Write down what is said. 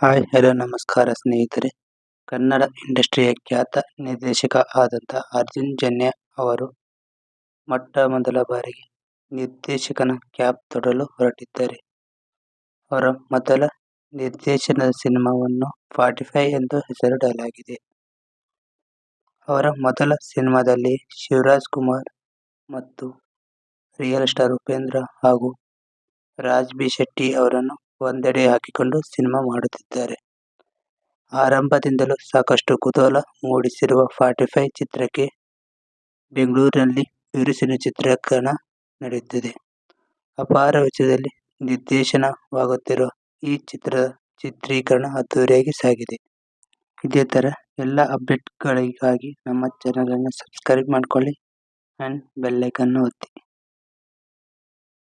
Hi hello ನಮಸ್ಕಾರ ಸ್ನೇಹಿತರೆ. ಕನ್ನಡ ಇಂಡಸ್ಟ್ರಿಯ ಖ್ಯಾತ ನಿರ್ದೇಶಕ ಆದಂಥ ಅರ್ಜುನ್ ಜನ್ಯ ಅವರು ಮೊದಲ ಬಾರಿಗೆ ನಿರ್ದೇಶಕನ ಕ್ಯಾಪ್ ತೊಡಲು ಹೊರಟಿದ್ದಾರೆ. ಅವರ ಮೊದಲ ನಿರ್ದೇಶನದ ಸಿನಿಮಾವನ್ನು 45 ಎಂದು ಹೆಸರಿಡಲಾಗಿದೆ. ಅವರ ಮೊದಲ ಸಿನಿಮಾದಲ್ಲಿ ಶಿವರಾಜ್ ಕುಮಾರ್ ಮತ್ತು ರಿಯಲ್ ಸ್ಟಾರ್ ಉಪೇಂದ್ರ ಹಾಗೂ ರಾಜ್ ಬಿ ಶೆಟ್ಟಿ ಅವರನ್ನು ಒಂದೆಡೆ ಹಾಕಿಕೊಂಡು ಸಿನಿಮಾ ಮಾಡುತ್ತಿದ್ದಾರೆ. ಆರಂಭದಿಂದಲೂ ಸಾಕಷ್ಟು ಕುತೂಹಲ ಮೂಡಿಸಿರುವ 45 ಚಿತ್ರಕ್ಕೆ ಬೆಂಗಳೂರಿನಲ್ಲಿ ಬಿರುಸಿನ ಚಿತ್ರೀಕರಣ ನಡೆಯುತ್ತಿದೆ. ಅಪಾರ ವೆಚ್ಚದಲ್ಲಿ ನಿರ್ದೇಶನವಾಗುತ್ತಿರುವ ಈ ಚಿತ್ರದ ಚಿತ್ರೀಕರಣ ಅದ್ದೂರಿಯಾಗಿ ಸಾಗಿದೆ. ಇದೇ ಥರ ಎಲ್ಲ ಅಪ್ಡೇಟ್ಗಳಿಗಾಗಿ ನಮ್ಮ ಚಾನಲನ್ನು ಸಬ್ಸ್ಕ್ರೈಬ್ ಮಾಡ್ಕೊಳ್ಳಿ ಆ್ಯಂಡ್ ಬೆಲ್ ಐಕನ್ ಒತ್ತಿ.